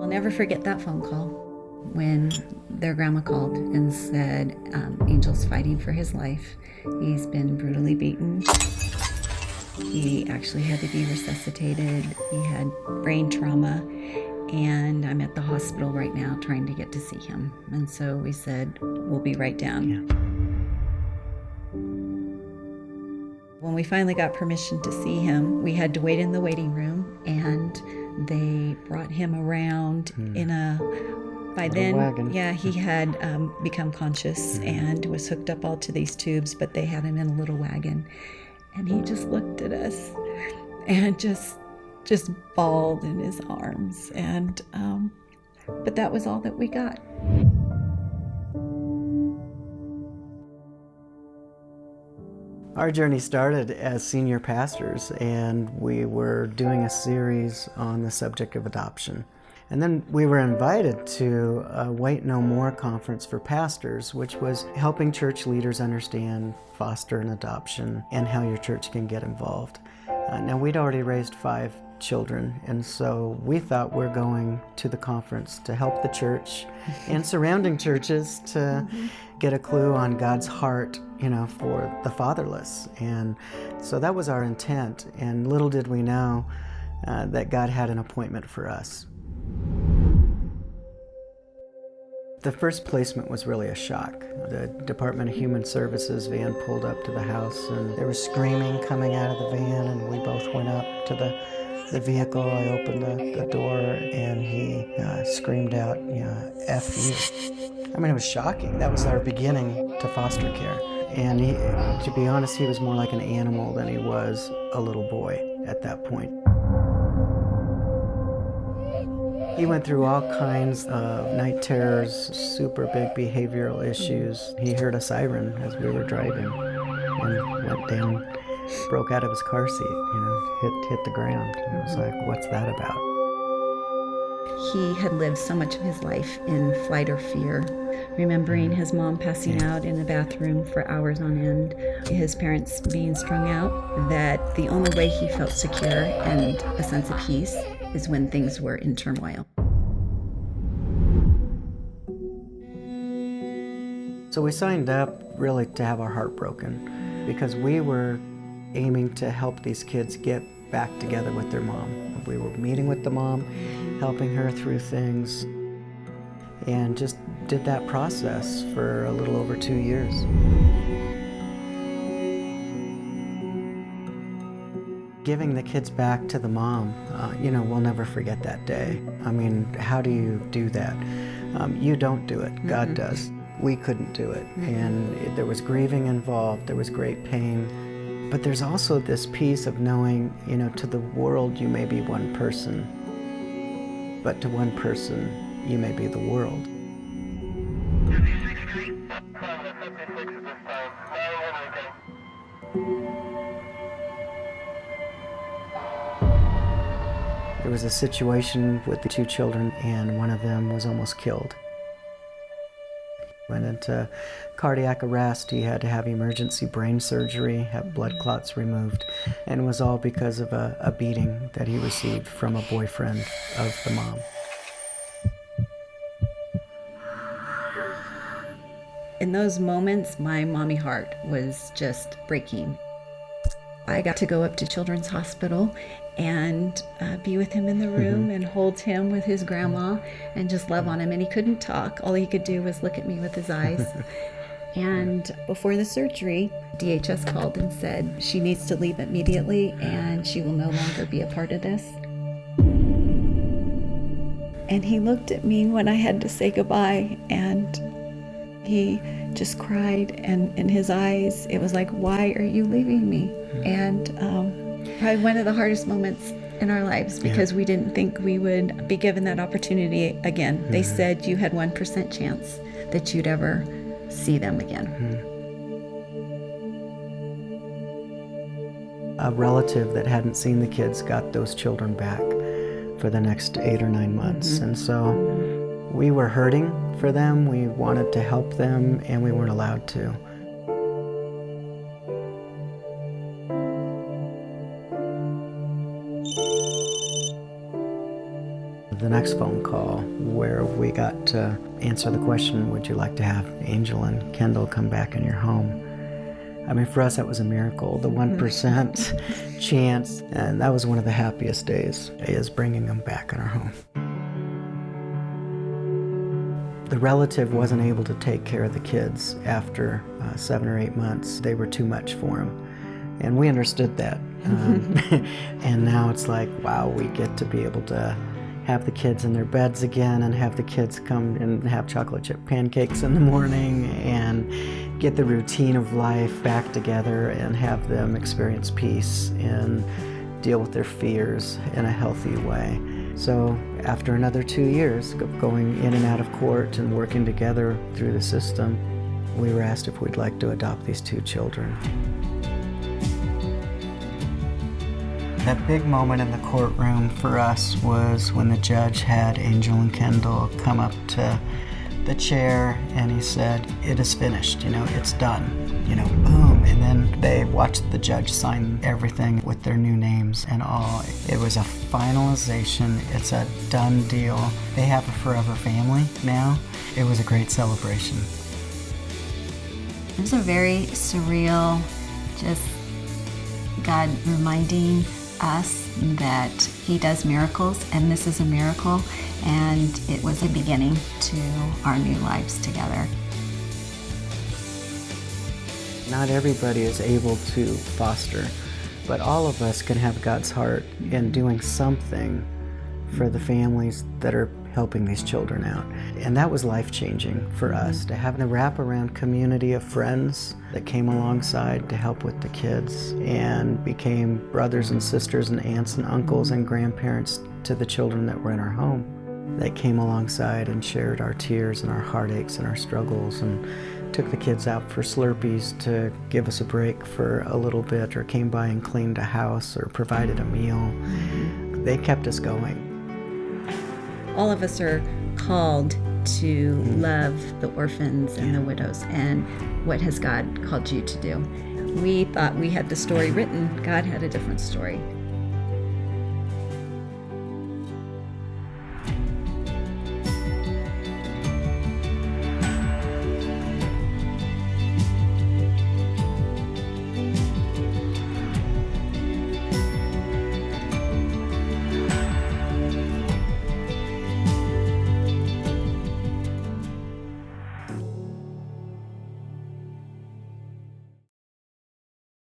I'll never forget that phone call when their grandma called and said, Angel's fighting for his life. He's been brutally beaten. He actually had to be resuscitated. He had brain trauma, and I'm at the hospital right now trying to get to see him. And so we said, we'll be right down. Yeah. When we finally got permission to see him, we had to wait in the waiting room, and they brought him around in a, by then, wagon. yeah, he had become conscious and was hooked up all to these tubes, but they had him in a little wagon. And he just looked at us and just bawled in his arms. And, but that was all that we got. Our journey started as senior pastors, and we were doing a series on the subject of adoption. And then we were invited to a Wait No More conference for pastors, which was helping church leaders understand foster and adoption and how your church can get involved. Now, we'd already raised 5 children, and so we thought we're going to the conference to help the church and surrounding churches to get a clue on God's heart, for the fatherless. And so that was our intent, and little did we know that God had an appointment for us. The first placement was really a shock. The Department of Human Services van pulled up to the house, and there was screaming coming out of the van, and we both went up to the vehicle. I opened the door, and he screamed out, F you. I mean, it was shocking. That was our beginning to foster care. And he, to be honest, he was more like an animal than he was a little boy at that point. He went through all kinds of night terrors, super big behavioral issues. He heard a siren as we were driving and went down, broke out of his car seat, hit the ground. And it was like, what's that about? He had lived so much of his life in flight or fear, remembering his mom passing out in the bathroom for hours on end, his parents being strung out, that the only way he felt secure and a sense of peace is when things were in turmoil. So we signed up really to have our heart broken because we were aiming to help these kids get back together with their mom. We were meeting with the mom, helping her through things, and just did that process for a little over 2 years. Giving the kids back to the mom, we'll never forget that day. I mean, how do you do that? You don't do it, God does. We couldn't do it, and there was grieving involved, there was great pain, but there's also this piece of knowing, to the world you may be one person, but to one person you may be the world. There was a situation with the 2 children, and one of them was almost killed. Went into cardiac arrest. He had to have emergency brain surgery, have blood clots removed, and it was all because of a beating that he received from a boyfriend of the mom. In those moments, my mommy heart was just breaking. I got to go up to Children's Hospital and be with him in the room and hold him with his grandma and just love on him. And he couldn't talk. All he could do was look at me with his eyes. And before the surgery, DHS called and said she needs to leave immediately and she will no longer be a part of this. And he looked at me when I had to say goodbye, and he just cried, and in his eyes, it was like, why are you leaving me? And probably one of the hardest moments in our lives, because we didn't think we would be given that opportunity again. They said you had 1% chance that you'd ever see them again. A relative that hadn't seen the kids got those children back for the next 8 or 9 months. And so we were hurting for them, we wanted to help them, and we weren't allowed to. the next phone call where we got to answer the question, would you like to have Angel and Kendall come back in your home? I mean, for us, that was a miracle, the 1% chance. And that was one of the happiest days, is bringing them back in our home. The relative wasn't able to take care of the kids after 7 or 8 months. They were too much for him. And we understood that. And now it's like, wow, we get to be able to have the kids in their beds again and have the kids come and have chocolate chip pancakes in the morning and get the routine of life back together and have them experience peace and deal with their fears in a healthy way. So after another 2 years of going in and out of court and working together through the system, we were asked if we'd like to adopt these 2 children. That big moment in the courtroom for us was when the judge had Angel and Kendall come up to the chair and he said, "It is finished, it's done." Boom. And then they watched the judge sign everything with their new names and all. It was a finalization. It's a done deal. They have a forever family now. It was a great celebration. It was a very surreal, just God reminding us that He does miracles, and this is a miracle, and it was a beginning to our new lives together. Not everybody is able to foster, but all of us can have God's heart in doing something for the families that are helping these children out. And that was life-changing for us, to have the wraparound community of friends that came alongside to help with the kids and became brothers and sisters and aunts and uncles and grandparents to the children that were in our home. They came alongside and shared our tears and our heartaches and our struggles and took the kids out for Slurpees to give us a break for a little bit, or came by and cleaned a house or provided a meal. They kept us going. All of us are called to love the orphans and the widows. And what has God called you to do? We thought we had the story written. God had a different story.